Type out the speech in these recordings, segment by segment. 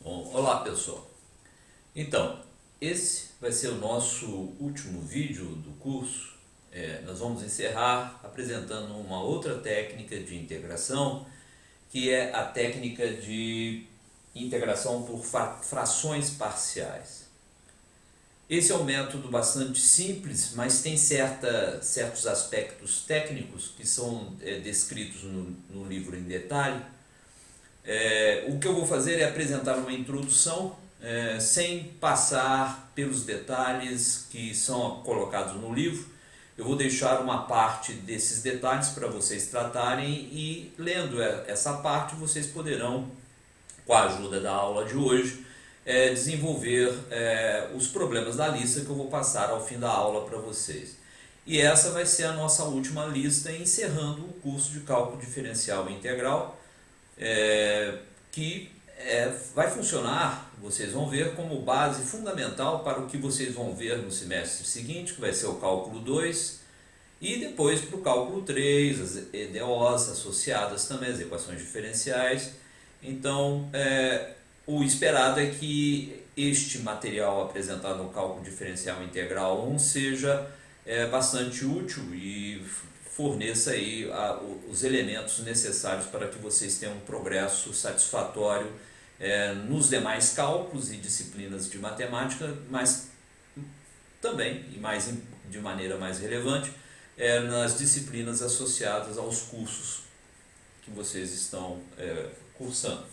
Bom, olá pessoal. Então, esse vai ser o nosso último vídeo do curso. Nós vamos encerrar apresentando uma outra técnica de integração, que é a técnica de integração por frações parciais. Esse é um método bastante simples, mas tem certos aspectos técnicos que são descritos no livro em detalhe. O que eu vou fazer é apresentar uma introdução sem passar pelos detalhes que são colocados no livro. Eu vou deixar uma parte desses detalhes para vocês tratarem e, lendo essa parte, vocês poderão, com a ajuda da aula de hoje, desenvolver os problemas da lista que eu vou passar ao fim da aula para vocês. E essa vai ser a nossa última lista, encerrando o curso de Cálculo Diferencial e Integral, que vai funcionar, vocês vão ver, como base fundamental para o que vocês vão ver no semestre seguinte, que vai ser o cálculo 2, e depois para o cálculo 3, as EDOs associadas também, as equações diferenciais. Então, o esperado é que este material apresentado no cálculo diferencial integral 1 seja bastante útil e forneça aí os elementos necessários para que vocês tenham um progresso satisfatório nos demais cálculos e disciplinas de matemática, mas também, e de maneira mais relevante, nas disciplinas associadas aos cursos que vocês estão cursando.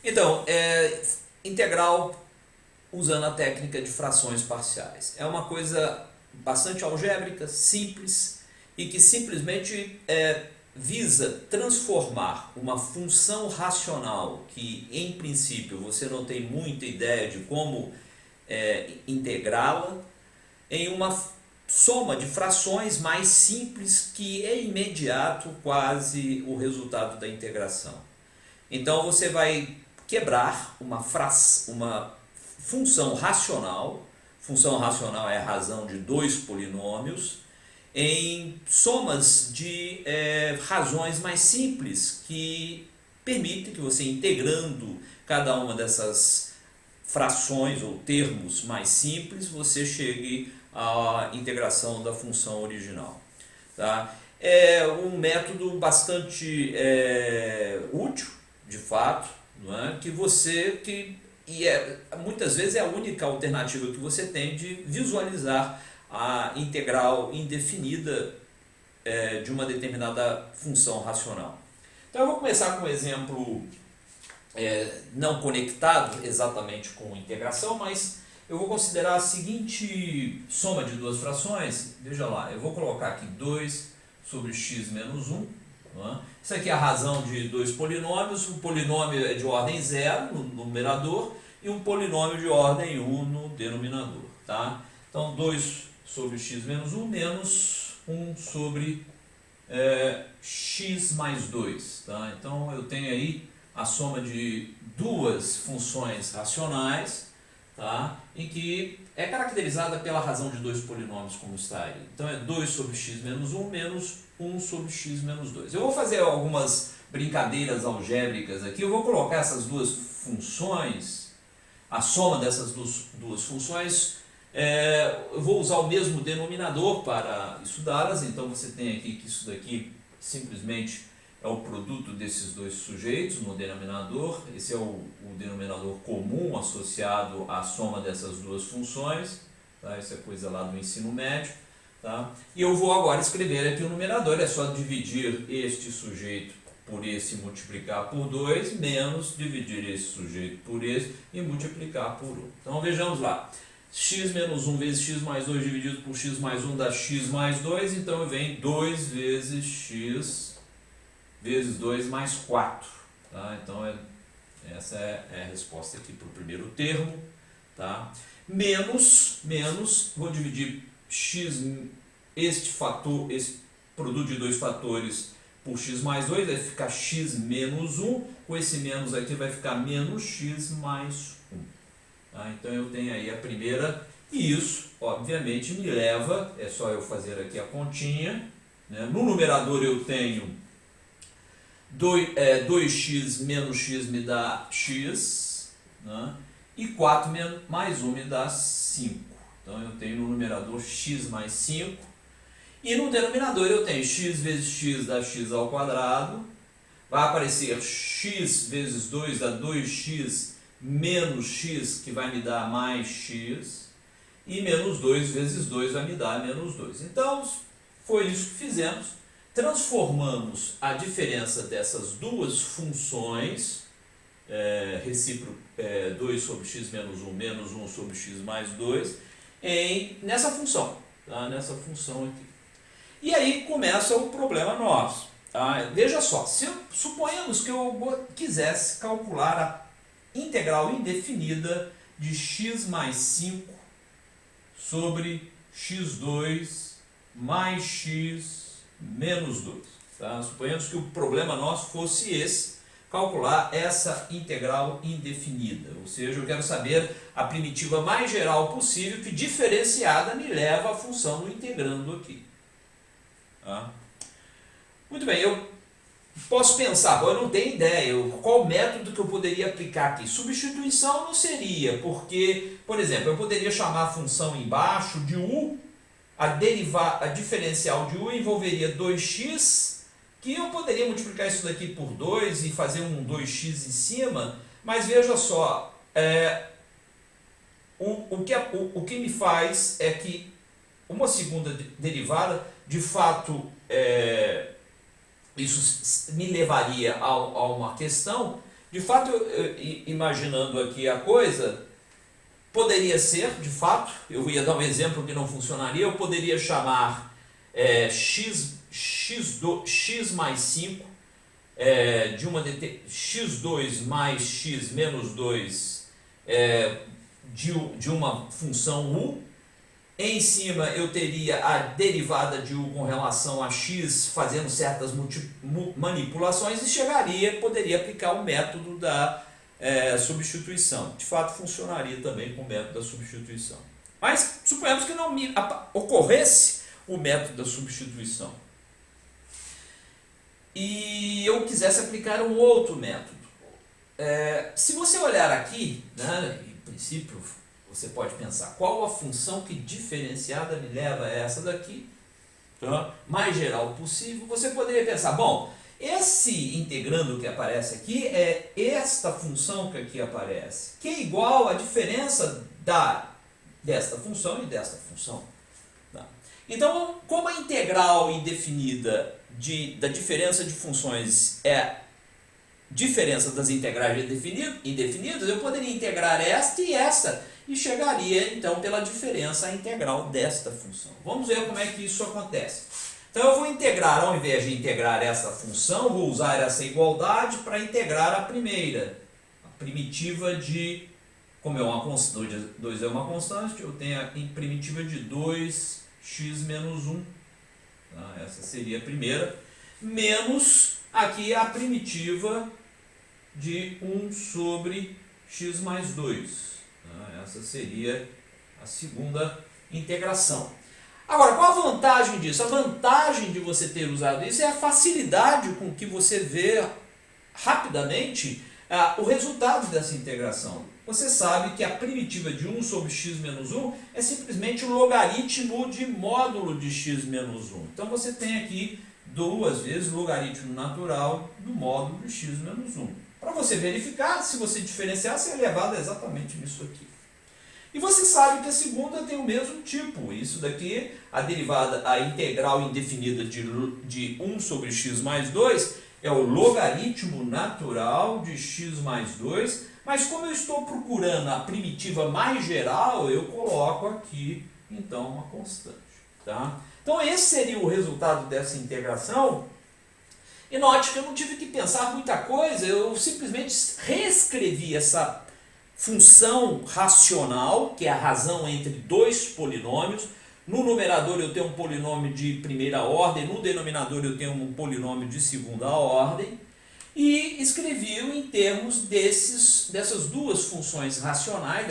Então, integral usando a técnica de frações parciais. É uma coisa bastante algébrica, simples, e que simplesmente visa transformar uma função racional que, em princípio, você não tem muita ideia de como integrá-la, em uma soma de frações mais simples que é imediato quase o resultado da integração. Então você vai quebrar uma função racional. Função racional é a razão de dois polinômios, em somas de razões mais simples que permitem que você, integrando cada uma dessas frações ou termos mais simples, você chegue à integração da função original. Tá? É um método bastante útil, de fato, não é? Muitas vezes é a única alternativa que você tem de visualizar a integral indefinida de uma determinada função racional. Então eu vou começar com um exemplo não conectado exatamente com integração, mas eu vou considerar a seguinte soma de duas frações. Veja lá, eu vou colocar aqui 2 sobre x menos 1. Isso aqui é a razão de dois polinômios. Um polinômio é de ordem 0 no numerador e um polinômio de ordem 1 no denominador. Tá? Então 2 sobre x menos 1 menos 1 sobre x mais 2. Tá? Então eu tenho aí a soma de duas funções racionais, tá? Em que é caracterizada pela razão de dois polinômios, como está aí. Então é 2 sobre x menos 1 menos 1 sobre x menos 2. Eu vou fazer algumas brincadeiras algébricas aqui. Eu vou colocar essas duas funções, a soma dessas duas funções, eu vou usar o mesmo denominador para estudá-las. Então você tem aqui que isso daqui simplesmente é o produto desses dois sujeitos no denominador. Esse é o denominador comum associado à soma dessas duas funções. Tá? Isso é coisa lá do ensino médio. Tá? E eu vou agora escrever aqui o numerador. É só dividir este sujeito por esse e multiplicar por 2, menos dividir esse sujeito por esse e multiplicar por 1. Então vejamos lá. X menos 1 vezes x mais 2 dividido por x mais 1 dá x mais 2. Então vem 2 vezes x vezes 2 mais 4. Tá? Então essa é a resposta aqui para o primeiro termo. Tá? Menos, vou dividir x, este produto de dois fatores, por x mais 2, vai ficar x menos 1. Com esse menos aqui vai ficar menos x mais 1. Tá? Então eu tenho aí a primeira, e isso obviamente me leva, é só eu fazer aqui a continha, né? No numerador eu tenho 2x menos x me dá x, né? E 4 mais 1 me dá 5. Então eu tenho no numerador x mais 5. E no denominador eu tenho x vezes x dá x ao quadrado. Vai aparecer x vezes 2 dá 2x menos x, que vai me dar mais x. E menos 2 vezes 2 vai me dar menos 2. Então, foi isso que fizemos. Transformamos a diferença dessas duas funções, recíproco 2 sobre x menos 1 sobre x mais 2, nessa função. Tá? Nessa função aqui. E aí começa o problema nosso. Tá? Veja só, suponhamos que eu quisesse calcular a integral indefinida de x mais 5 sobre x2 mais x menos 2. Tá? Suponhamos que o problema nosso fosse esse, calcular essa integral indefinida. Ou seja, eu quero saber a primitiva mais geral possível que diferenciada me leva à função no integrando aqui. Tá? Muito bem, eu posso pensar, eu não tenho ideia, qual método que eu poderia aplicar aqui? Substituição não seria, porque, por exemplo, eu poderia chamar a função embaixo de u, a diferencial de u envolveria 2x, que eu poderia multiplicar isso daqui por 2 e fazer um 2x em cima, mas veja só, o que me faz é que uma segunda derivada, de fato, isso me levaria a uma questão, de fato, imaginando aqui a coisa, poderia ser, de fato, eu ia dar um exemplo que não funcionaria, eu poderia chamar x mais 5 x2 mais x menos 2 de uma função u. Em cima eu teria a derivada de u com relação a x, fazendo certas manipulações e poderia aplicar o método da substituição. De fato, funcionaria também com o método da substituição. Mas suponhamos que não me ocorresse o método da substituição. E eu quisesse aplicar um outro método. Se você olhar aqui, né, em princípio, você pode pensar, qual a função que diferenciada me leva a essa daqui? Tá? Mais geral possível. Você poderia pensar, bom, esse integrando que aparece aqui é esta função que aqui aparece, que é igual à diferença desta função e desta função. Tá? Então, como a integral indefinida da diferença de funções é diferença das integrais indefinidas, eu poderia integrar esta e essa, e chegaria então pela diferença à integral desta função. Vamos ver como é que isso acontece. Então eu vou integrar, ao invés de integrar essa função, vou usar essa igualdade para integrar a primeira, a primitiva de, como é uma constante, 2 é uma constante, eu tenho a primitiva de 2x menos 1, tá? Essa seria a primeira, menos aqui a primitiva de 1 sobre x mais 2. Essa seria a segunda integração. Agora, qual a vantagem disso? A vantagem de você ter usado isso é a facilidade com que você vê rapidamente o resultado dessa integração. Você sabe que a primitiva de 1 sobre x menos 1 é simplesmente o logaritmo de módulo de x menos 1. Então você tem aqui duas vezes o logaritmo natural do módulo de x menos 1. Para você verificar, se você diferenciar, você é levado exatamente nisso aqui. E você sabe que a segunda tem o mesmo tipo. Isso daqui, a integral indefinida de 1 sobre x mais 2, é o logaritmo natural de x mais 2. Mas como eu estou procurando a primitiva mais geral, eu coloco aqui, então, uma constante. Tá? Então esse seria o resultado dessa integração. E note que eu não tive que pensar muita coisa, eu simplesmente reescrevi essa função racional, que é a razão entre dois polinômios. No numerador eu tenho um polinômio de primeira ordem, no denominador eu tenho um polinômio de segunda ordem. E escrevi-o em termos dessas duas funções racionais,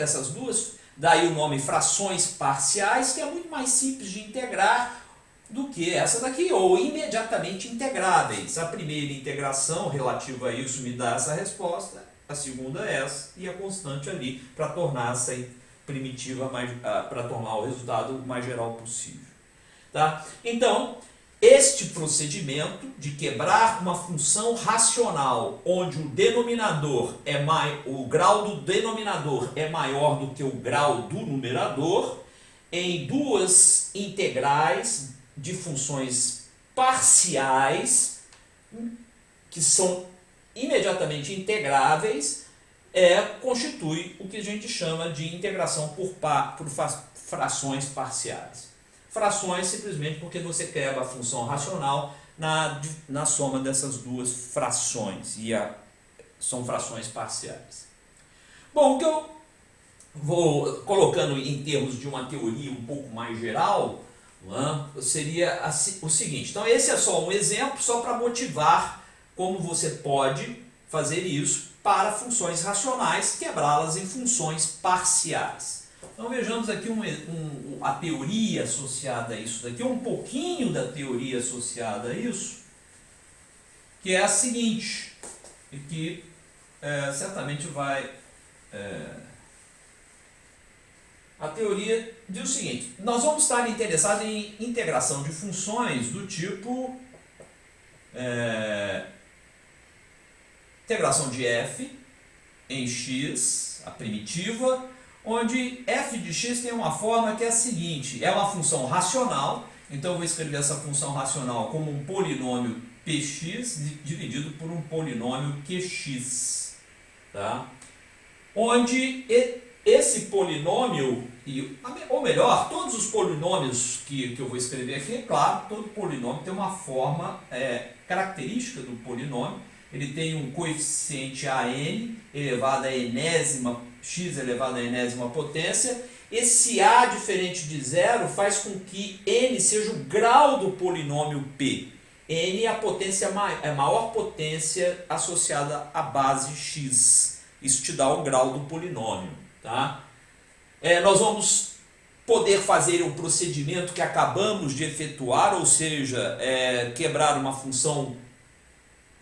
daí o nome frações parciais, que é muito mais simples de integrar. do que essa daqui, ou imediatamente integráveis. A primeira integração relativa a isso me dá essa resposta, a segunda é essa, e a constante ali para tornar essa primitiva, para tornar o resultado o mais geral possível. Tá? Então, este procedimento de quebrar uma função racional, onde o grau do denominador é maior do que o grau do numerador, em duas integrais de funções parciais, que são imediatamente integráveis, constitui o que a gente chama de integração por frações parciais. Frações simplesmente porque você quebra a função racional na soma dessas duas frações, e são frações parciais. Bom, o que eu vou colocando em termos de uma teoria um pouco mais geral, seria o seguinte. Então esse é só um exemplo, só para motivar como você pode fazer isso para funções racionais, quebrá-las em funções parciais. Então vejamos aqui a teoria associada a isso daqui, um pouquinho da teoria associada a isso, que é a seguinte, e que certamente vai... A teoria diz o seguinte: nós vamos estar interessados em integração de funções do tipo integração de f em x, a primitiva, onde f de x tem uma forma que é a seguinte: é uma função racional, então eu vou escrever essa função racional como um polinômio px dividido por um polinômio qx, tá? Onde esse polinômio, ou melhor, todos os polinômios que eu vou escrever aqui, é claro, todo polinômio tem uma forma característica do polinômio, ele tem um coeficiente an elevado à enésima, x elevado à enésima potência. Esse a diferente de zero faz com que n seja o grau do polinômio p. N é a maior potência associada à base x. Isso te dá o grau do polinômio. Tá? Nós vamos poder fazer um procedimento que acabamos de efetuar, ou seja, quebrar uma função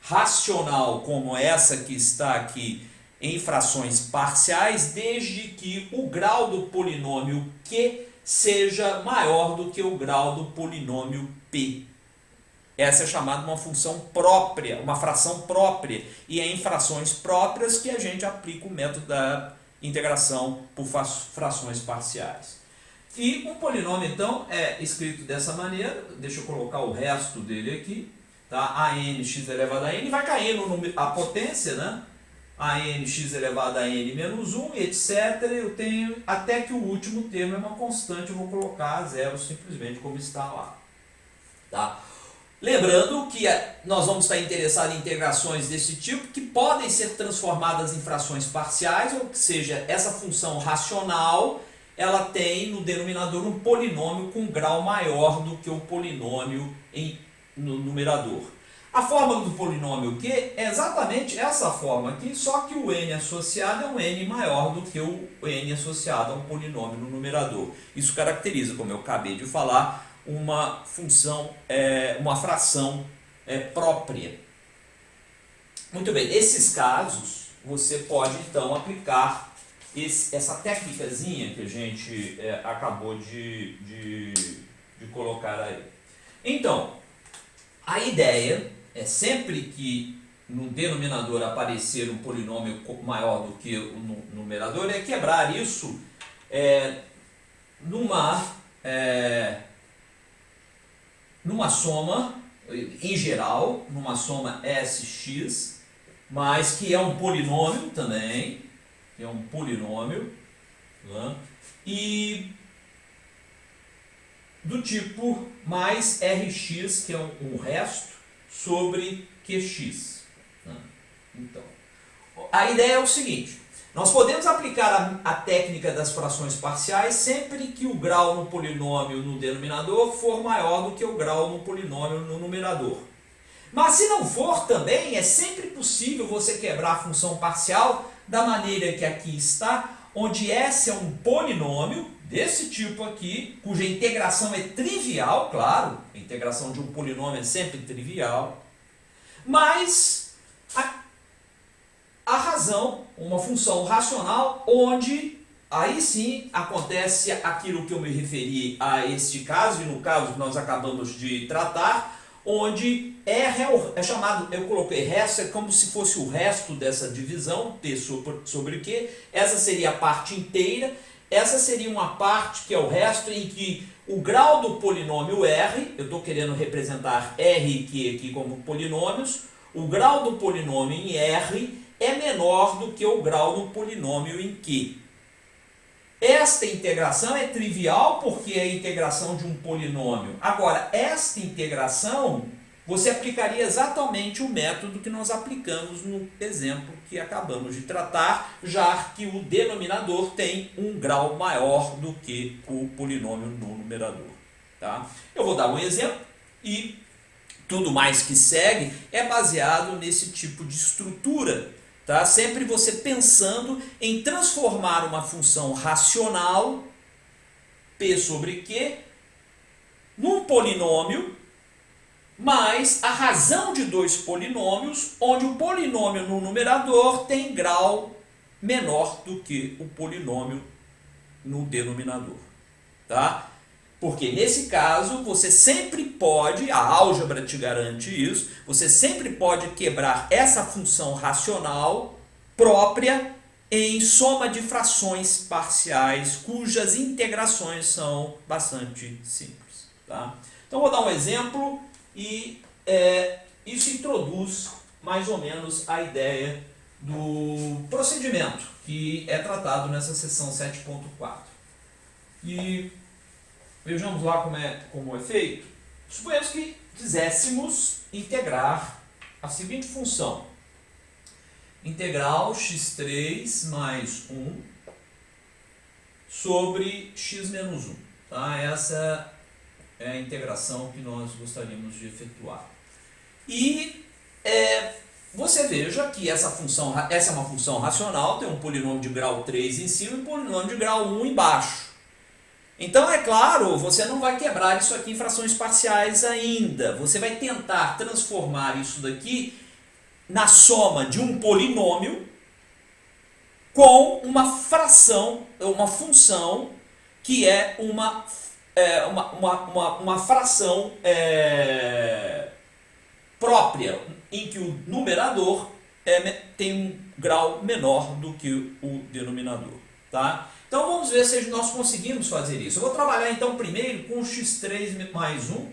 racional como essa que está aqui em frações parciais, desde que o grau do polinômio q seja maior do que o grau do polinômio p. Essa é chamada uma função própria, uma fração própria, e é em frações próprias que a gente aplica o método da integração por frações parciais. E um polinômio, então, é escrito dessa maneira. Deixa eu colocar o resto dele aqui. Tá? an x elevado a n, vai caindo a potência, né? an x elevado a n menos 1, etc. Eu tenho até que o último termo é uma constante, eu vou colocar zero simplesmente como está lá. Tá? Lembrando que nós vamos estar interessados em integrações desse tipo que podem ser transformadas em frações parciais, ou seja, essa função racional ela tem no denominador um polinômio com grau maior do que o polinômio no numerador. A fórmula do polinômio q é exatamente essa forma aqui, só que o n associado é um n maior do que o n associado ao polinômio no numerador. Isso caracteriza, como eu acabei de falar, uma função, uma fração própria. Muito bem, nesses casos você pode então aplicar essa técnicazinha que a gente acabou de colocar aí. Então, a ideia é sempre que no denominador aparecer um polinômio maior do que o numerador, é quebrar isso numa soma, em geral, numa soma sx, mas que é um polinômio também, é um polinômio, né? E do tipo mais Rx, que é um resto, sobre Qx. Né? Então, a ideia é o seguinte: nós podemos aplicar a técnica das frações parciais sempre que o grau no polinômio no denominador for maior do que o grau no polinômio no numerador. Mas se não for também, é sempre possível você quebrar a função parcial da maneira que aqui está, onde S é um polinômio desse tipo aqui, cuja integração é trivial, claro, a integração de um polinômio é sempre trivial, mas a razão, uma função racional, onde aí sim acontece aquilo que eu me referi a este caso, e no caso que nós acabamos de tratar, onde é chamado, eu coloquei resto, é como se fosse o resto dessa divisão, P sobre Q, essa seria a parte inteira, essa seria uma parte que é o resto em que o grau do polinômio R, eu estou querendo representar R e Q aqui como polinômios, o grau do polinômio em R é menor do que o grau do polinômio em Q. Esta integração é trivial porque é a integração de um polinômio. Agora, esta integração, você aplicaria exatamente o método que nós aplicamos no exemplo que acabamos de tratar, já que o denominador tem um grau maior do que o polinômio no numerador. Tá? Eu vou dar um exemplo e tudo mais que segue é baseado nesse tipo de estrutura. Tá? Sempre você pensando em transformar uma função racional, P sobre Q, num polinômio, mais a razão de dois polinômios, onde o polinômio no numerador tem grau menor do que o polinômio no denominador. Tá? Porque nesse caso você sempre pode, a álgebra te garante isso, você sempre pode quebrar essa função racional própria em soma de frações parciais cujas integrações são bastante simples. Tá? Então vou dar um exemplo e isso introduz mais ou menos a ideia do procedimento que é tratado nessa seção 7.4. E vejamos lá como é feito. Suponhamos que quiséssemos integrar a seguinte função. Integral x3 mais 1 sobre x menos 1. Tá? Essa é a integração que nós gostaríamos de efetuar. E você veja que essa é uma função racional, tem um polinômio de grau 3 em cima e um polinômio de grau 1 embaixo. Então, é claro, você não vai quebrar isso aqui em frações parciais ainda. Você vai tentar transformar isso daqui na soma de um polinômio com uma fração, uma função que é uma fração própria, em que o numerador tem um grau menor do que o denominador. Tá? Então vamos ver se nós conseguimos fazer isso. Eu vou trabalhar então primeiro com x3 mais 1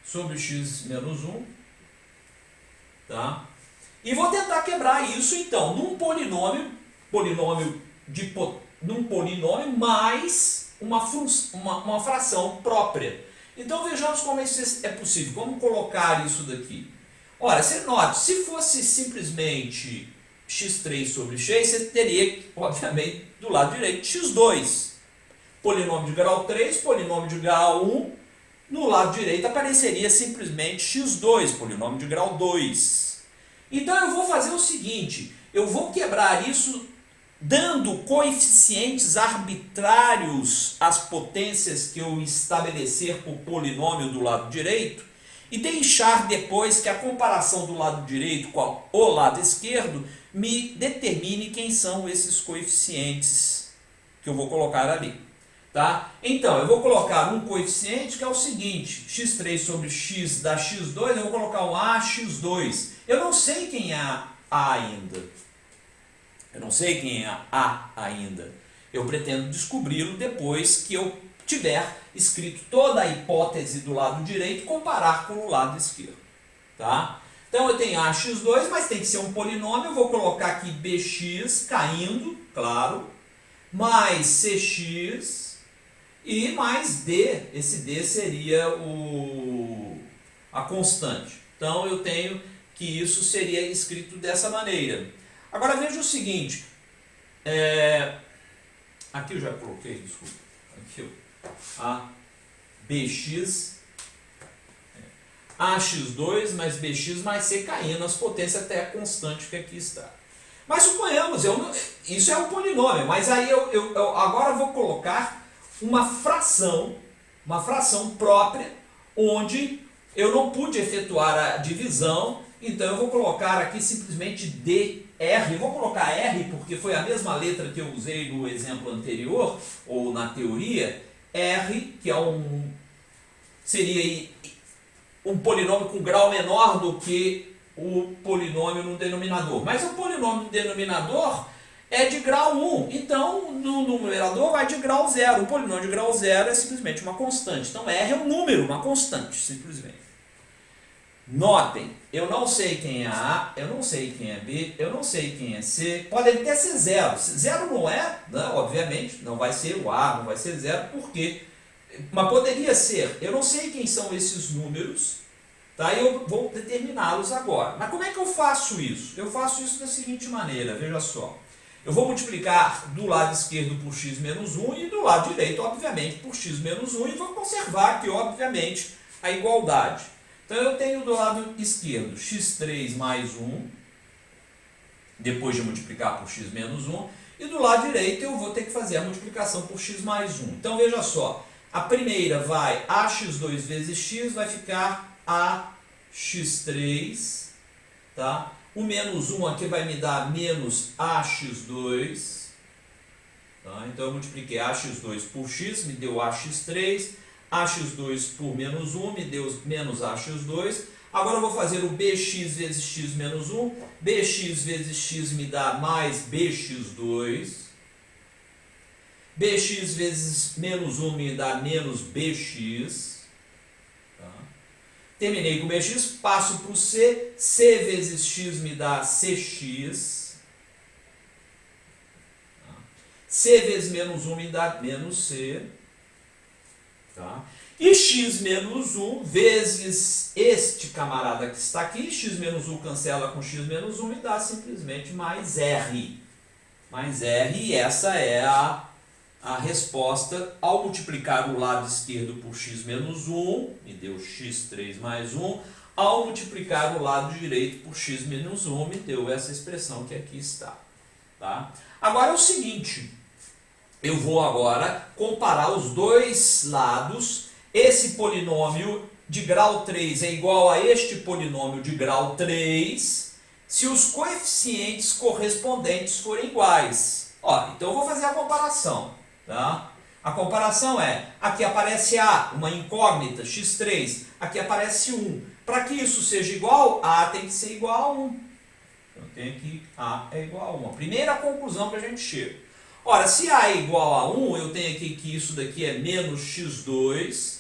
sobre x menos 1. Tá? E vou tentar quebrar isso então num polinômio mais uma fração própria. Então vejamos como isso é possível. Como colocar isso daqui? Ora, você note, se fosse simplesmente x3 sobre x, você teria, obviamente, do lado direito, x2. Polinômio de grau 3, polinômio de grau 1. No lado direito apareceria simplesmente x2, polinômio de grau 2. Então eu vou fazer o seguinte, eu vou quebrar isso dando coeficientes arbitrários às potências que eu estabelecer para o polinômio do lado direito e deixar depois que a comparação do lado direito com o lado esquerdo me determine quem são esses coeficientes que eu vou colocar ali. Tá? Então, eu vou colocar um coeficiente que é o seguinte, x3 sobre x dá x2, eu vou colocar um ax2. Eu não sei quem é a ainda. Eu pretendo descobri-lo depois que eu tiver escrito toda a hipótese do lado direito e comparar com o lado esquerdo. Tá? Então eu tenho ax2, mas tem que ser um polinômio, eu vou colocar aqui bx caindo, claro, mais cx e mais d, esse d seria a constante. Então eu tenho que isso seria escrito dessa maneira. Agora veja o seguinte, aqui eu já coloquei, desculpa, aqui a bx, ax2 mais bx mais c caindo as potências até a constante que aqui está. Mas suponhamos, isso é um polinômio, mas aí eu agora vou colocar uma fração própria, onde eu não pude efetuar a divisão, então eu vou colocar aqui simplesmente dr. Eu vou colocar R porque foi a mesma letra que eu usei no exemplo anterior, ou na teoria. R, que seria um polinômio com grau menor do que o polinômio no denominador. Mas o polinômio no denominador é de grau 1, então no numerador vai de grau 0. O polinômio de grau 0 é simplesmente uma constante. Então R é um número, uma constante, simplesmente. Notem, eu não sei quem é A, eu não sei quem é B, eu não sei quem é C. Pode até ser 0. 0 não é, não, obviamente, não vai ser o A, não vai ser 0, por quê? Mas poderia ser. Eu não sei quem são esses números, tá? Eu vou determiná-los agora. Mas como é que eu faço isso? Eu faço isso da seguinte maneira, veja só. Eu vou multiplicar do lado esquerdo por x menos 1 e do lado direito, obviamente, por x menos 1 e vou conservar aqui, obviamente, a igualdade. Então eu tenho do lado esquerdo x3 mais 1, depois de multiplicar por x menos 1, e do lado direito eu vou ter que fazer a multiplicação por x mais 1. Então veja só, a primeira vai ax2 vezes x, vai ficar ax3, tá? O menos 1 aqui vai me dar menos ax2, tá? Então eu multipliquei ax2 por x, me deu ax3, ax2 por menos 1, me deu menos ax2. Agora eu vou fazer o bx vezes x menos 1, bx vezes x me dá mais bx2, bx vezes menos 1 me dá menos bx. Terminei com bx, passo para o c, c vezes x me dá cx, c vezes menos 1 me dá menos c, tá? E x menos 1 vezes este camarada que está aqui, x menos 1 cancela com x menos 1 me dá simplesmente mais r. Mais r, e essa é a resposta ao multiplicar o lado esquerdo por x menos 1, me deu x3 mais 1, ao multiplicar o lado direito por x menos 1, me deu essa expressão que aqui está. Tá? Agora é o seguinte, eu vou agora comparar os dois lados. Esse polinômio de grau 3 é igual a este polinômio de grau 3, se os coeficientes correspondentes forem iguais. Ó, então eu vou fazer a comparação. Tá? A comparação é, aqui aparece A, uma incógnita, x3, aqui aparece 1. Para que isso seja igual, A tem que ser igual a 1. Então tem que A é igual a 1. A primeira conclusão que a gente chega. Ora, se A é igual a 1, eu tenho aqui que isso daqui é menos x2,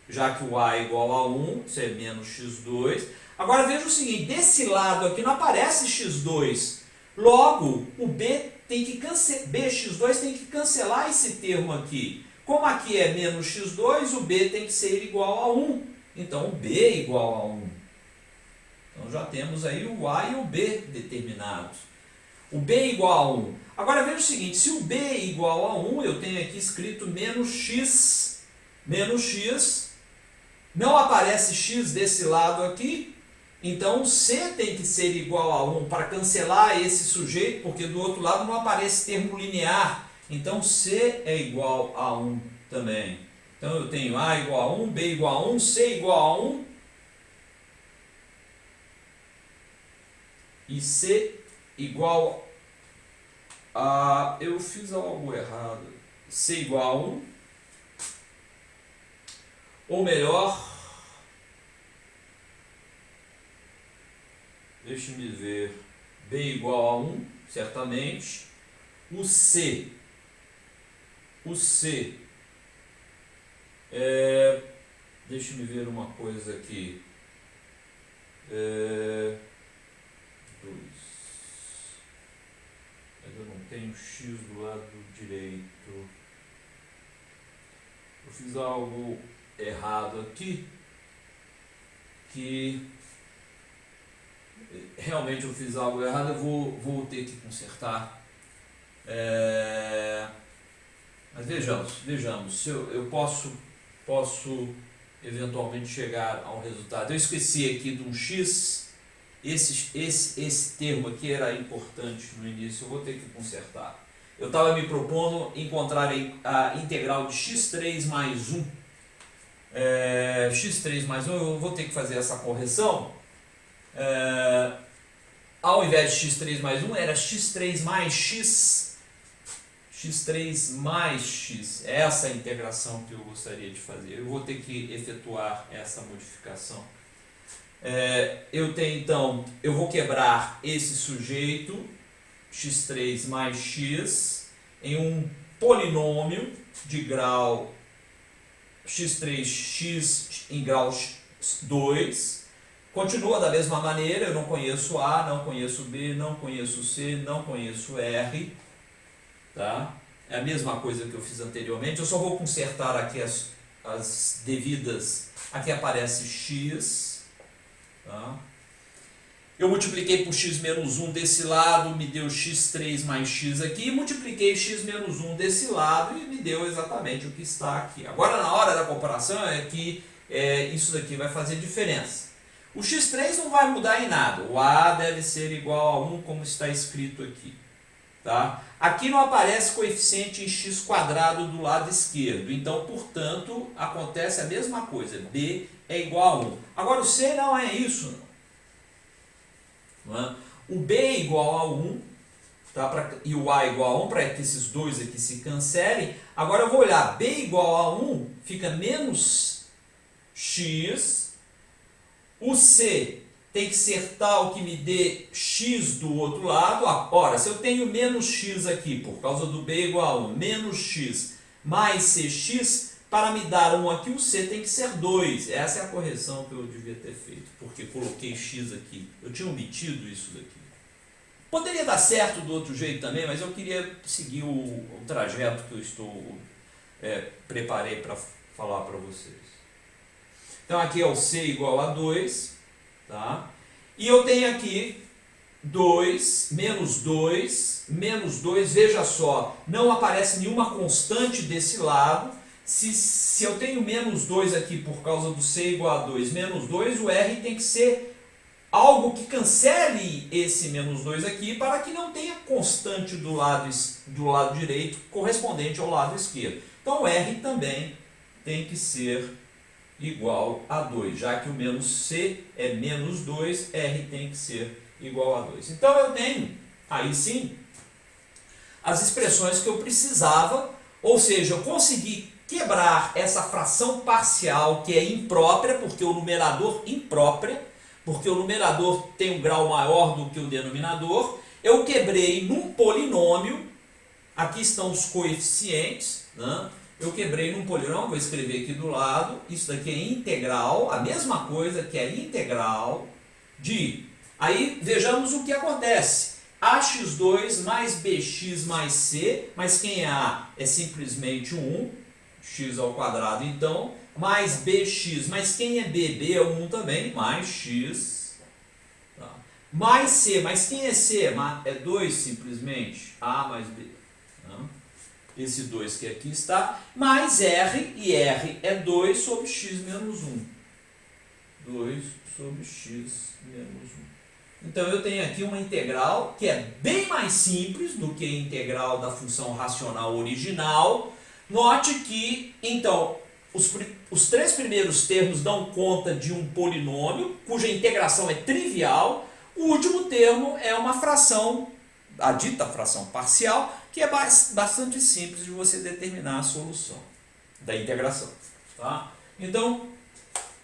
já que o A é igual a 1, isso é menos x2. Agora veja o seguinte, desse lado aqui não aparece x2, logo o B bx2 tem que cancelar esse termo aqui. Como aqui é menos x2, o b tem que ser igual a 1. Então, o b é igual a 1. Então, já temos aí o a e o b determinados. O b é igual a 1. Agora, veja o seguinte, se o b é igual a 1, eu tenho aqui escrito menos x. Menos x. Não aparece x desse lado aqui. Então, C tem que ser igual a 1 para cancelar esse sujeito, porque do outro lado não aparece termo linear. Então, C é igual a 1 também. Então, eu tenho A igual a 1, B igual a 1, C igual a 1. E C igual a... Eu fiz algo errado. C igual a 1. Ou melhor... Deixe-me ver, B igual a 1, certamente. O C, deixe-me ver uma coisa aqui. 2. Mas eu não tenho X do lado direito. Eu fiz algo errado aqui, que... Realmente eu fiz algo errado, eu vou ter que consertar. Mas vejamos, se eu posso eventualmente chegar a um resultado. Eu esqueci aqui de um x, esse termo aqui era importante no início, eu vou ter que consertar. Eu estava me propondo encontrar a integral de x3 mais 1. X3 mais 1, eu vou ter que fazer essa correção. Ao invés de x3 mais 1, era x3 mais x. x3 mais x. Essa é a integração que eu gostaria de fazer. Eu vou ter que efetuar essa modificação. Eu tenho, então, eu vou quebrar esse sujeito, x3 mais x, em um polinômio de grau x3x em grau 2. Continua da mesma maneira, eu não conheço A, não conheço B, não conheço C, não conheço R. Tá? É a mesma coisa que eu fiz anteriormente, eu só vou consertar aqui as devidas. Aqui aparece x. Tá? Eu multipliquei por x menos 1 desse lado, me deu x3 mais x aqui, e multipliquei x menos 1 desse lado e me deu exatamente o que está aqui. Agora, na hora da comparação, é que isso daqui vai fazer diferença. O x3 não vai mudar em nada, o a deve ser igual a 1, como está escrito aqui. Tá? Aqui não aparece coeficiente em x quadrado do lado esquerdo, então, portanto, acontece a mesma coisa, b é igual a 1. Agora, o c não é isso, não. O b é igual a 1, tá? E o a é igual a 1, para que esses dois aqui se cancelem. Agora eu vou olhar, b igual a 1 fica menos x, o c tem que ser tal que me dê x do outro lado. Ora, se eu tenho menos x aqui, por causa do b igual a 1, menos x mais cx, para me dar 1 aqui, o c tem que ser 2. Essa é a correção que eu devia ter feito, porque coloquei x aqui. Eu tinha omitido isso daqui. Poderia dar certo do outro jeito também, mas eu queria seguir o trajeto que eu preparei para falar para vocês. Então aqui é o c igual a 2, tá? E eu tenho aqui 2, menos 2, veja só, não aparece nenhuma constante desse lado. Se eu tenho menos 2 aqui por causa do c igual a 2, menos 2, o r tem que ser algo que cancele esse menos 2 aqui para que não tenha constante do lado direito correspondente ao lado esquerdo. Então o r também tem que ser igual a 2, já que o menos c é menos 2, r tem que ser igual a 2. Então eu tenho, aí sim, as expressões que eu precisava, ou seja, eu consegui quebrar essa fração parcial que é imprópria, porque o numerador tem um grau maior do que o denominador. Eu quebrei num polinômio, aqui estão os coeficientes, né? Eu quebrei num polinômio, vou escrever aqui do lado, isso daqui é integral, a mesma coisa que é integral de... Aí vejamos o que acontece. ax2 mais bx mais c, mas quem é a? É simplesmente 1, x ao quadrado então, mais bx, mas quem é b? B é 1 também, mais x, tá? Mais c, mas quem é c? É 2 simplesmente, a mais b, tá? Esse 2 que aqui está, mais r, e r é 2 sobre x menos 1, 2 sobre x menos 1. Então eu tenho aqui uma integral que é bem mais simples do que a integral da função racional original. Note que, então, os três primeiros termos dão conta de um polinômio, cuja integração é trivial. O último termo é uma fração, a dita fração parcial, que é bastante simples de você determinar a solução da integração. Tá? Então,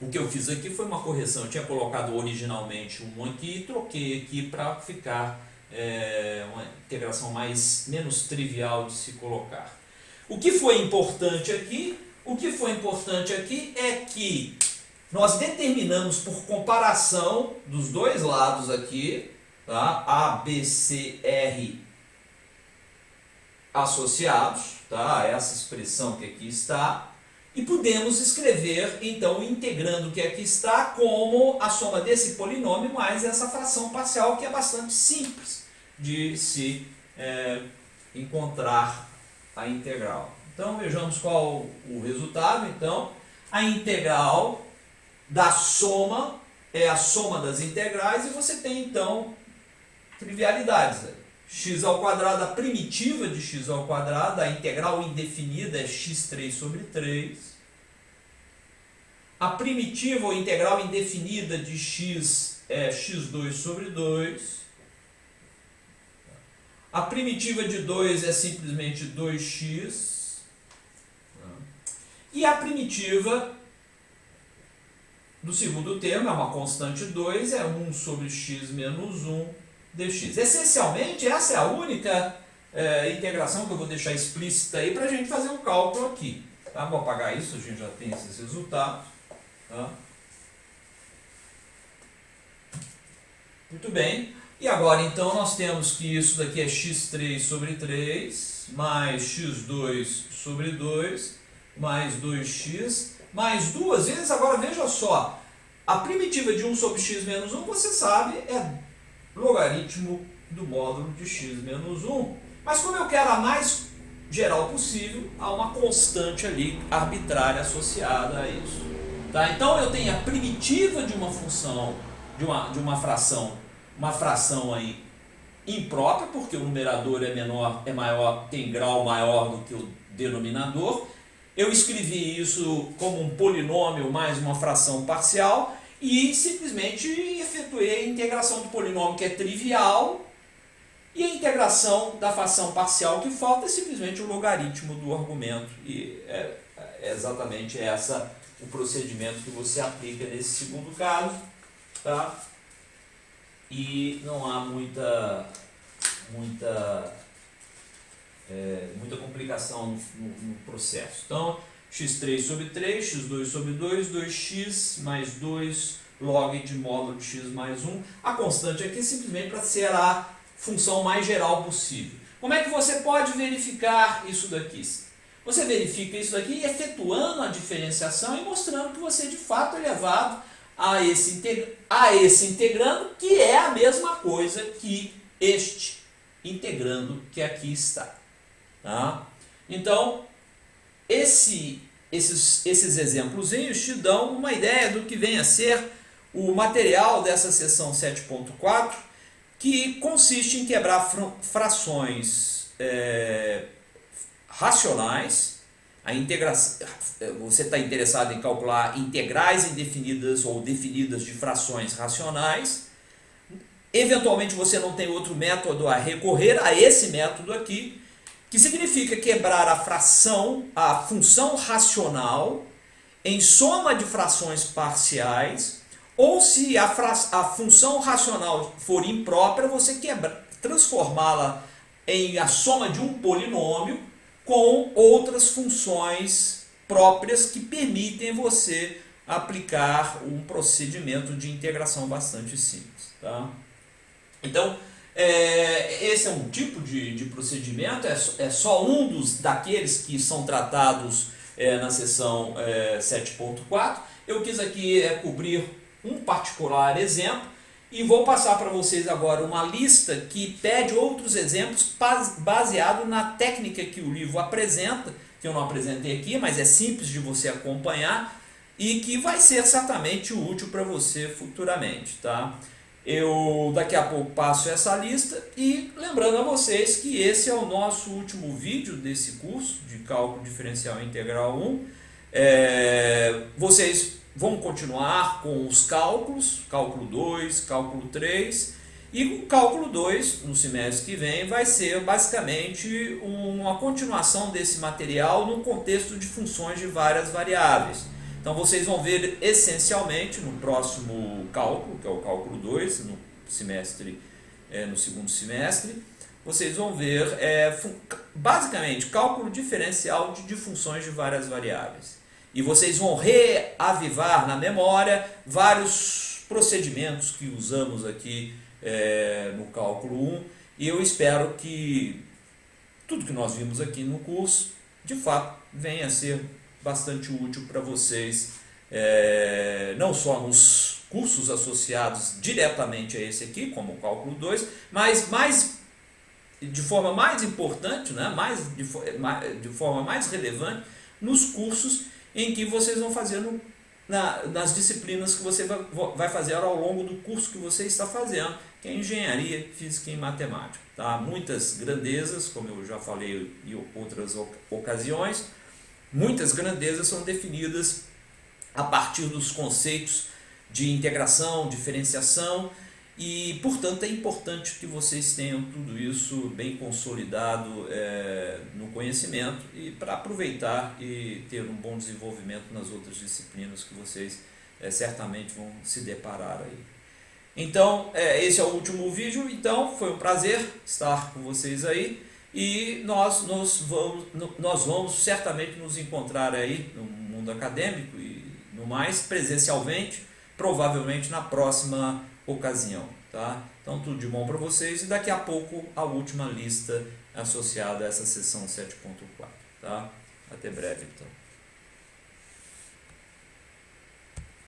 o que eu fiz aqui foi uma correção. Eu tinha colocado originalmente um aqui e troquei aqui para ficar uma integração menos trivial de se colocar. O que foi importante aqui? O que foi importante aqui é que nós determinamos por comparação dos dois lados aqui, tá? A, B, C, R associados, tá? Essa expressão que aqui está. E podemos escrever, então, integrando o que aqui está, como a soma desse polinômio mais essa fração parcial, que é bastante simples de se encontrar a integral. Então, vejamos qual o resultado. Então, a integral da soma é a soma das integrais e você tem então trivialidades. X ao quadrado, a primitiva de x ao quadrado, a integral indefinida é x3 sobre 3. A primitiva ou integral indefinida de x é x2 sobre 2. A primitiva de 2 é simplesmente 2x. E a primitiva do segundo termo é uma constante 2, é 1 sobre x menos 1 dx. Essencialmente, essa é a única integração que eu vou deixar explícita aí para a gente fazer um cálculo aqui. Tá? Vou apagar isso, a gente já tem esses resultados. Tá? Muito bem. E agora, então, nós temos que isso daqui é x3 sobre 3, mais x2 sobre 2, mais 2x, mais duas vezes. Agora, veja só, a primitiva de 1 sobre x menos 1, você sabe, é logaritmo do módulo de x menos 1. Mas como eu quero a mais geral possível, há uma constante ali arbitrária associada a isso. Tá? Então, eu tenho a primitiva de uma função, de uma fração aí imprópria, porque o numerador é maior, tem grau maior do que o denominador. Eu escrevi isso como um polinômio mais uma fração parcial e simplesmente efetuei a integração do polinômio, que é trivial, e a integração da fração parcial que falta é simplesmente o logaritmo do argumento. E é exatamente o procedimento que você aplica nesse segundo caso. Tá? E não há muita complicação no processo. Então, x3 sobre 3, x2 sobre 2, 2x mais 2 log de módulo de x mais 1. A constante aqui é simplesmente para ser a função mais geral possível. Como é que você pode verificar isso daqui? Você verifica isso daqui efetuando a diferenciação e mostrando que você de fato é levado a esse integrando, que é a mesma coisa que este integrando que aqui está. Tá? Então, esses exemplos te dão uma ideia do que vem a ser o material dessa seção 7.4, que consiste em quebrar frações racionais. A integração, você está interessado em calcular integrais indefinidas ou definidas de frações racionais. Eventualmente você não tem outro método a recorrer a esse método aqui, que significa quebrar a função racional em soma de frações parciais, ou se a função racional for imprópria, você transformá-la em a soma de um polinômio com outras funções próprias que permitem você aplicar um procedimento de integração bastante simples. Tá? Então, esse é um tipo de procedimento, é só um daqueles que são tratados na seção 7.4. Eu quis aqui cobrir um particular exemplo e vou passar para vocês agora uma lista que pede outros exemplos baseado na técnica que o livro apresenta, que eu não apresentei aqui, mas é simples de você acompanhar e que vai ser certamente útil para você futuramente. Tá? Eu daqui a pouco passo essa lista e lembrando a vocês que esse é o nosso último vídeo desse curso de Cálculo Diferencial Integral 1. Vocês vão continuar com os cálculos, cálculo 2, cálculo 3, e o cálculo 2, no semestre que vem, vai ser basicamente uma continuação desse material no contexto de funções de várias variáveis. Então vocês vão ver essencialmente no próximo cálculo, que é o cálculo 2, no segundo semestre, vocês vão ver basicamente cálculo diferencial de funções de várias variáveis. E vocês vão reavivar na memória vários procedimentos que usamos aqui no cálculo 1. E eu espero que tudo que nós vimos aqui no curso, de fato, venha a ser bastante útil para vocês, não só nos cursos associados diretamente a esse aqui, como o cálculo 2, mas de forma mais importante, né, de forma mais relevante, nos cursos em que vocês vão fazer nas disciplinas que você vai fazer ao longo do curso que você está fazendo, que é Engenharia Física e Matemática. Tá? Muitas grandezas, como eu já falei em outras ocasiões, muitas grandezas são definidas a partir dos conceitos de integração, diferenciação, e portanto é importante que vocês tenham tudo isso bem consolidado no conhecimento e para aproveitar e ter um bom desenvolvimento nas outras disciplinas que vocês certamente vão se deparar aí. Então esse é o último vídeo. Então foi um prazer estar com vocês aí, e nós vamos certamente nos encontrar aí no mundo acadêmico e no mais presencialmente, provavelmente na próxima ocasião, tá? Então tudo de bom para vocês, e daqui a pouco a última lista associada a essa sessão 7.4, tá? Até breve então.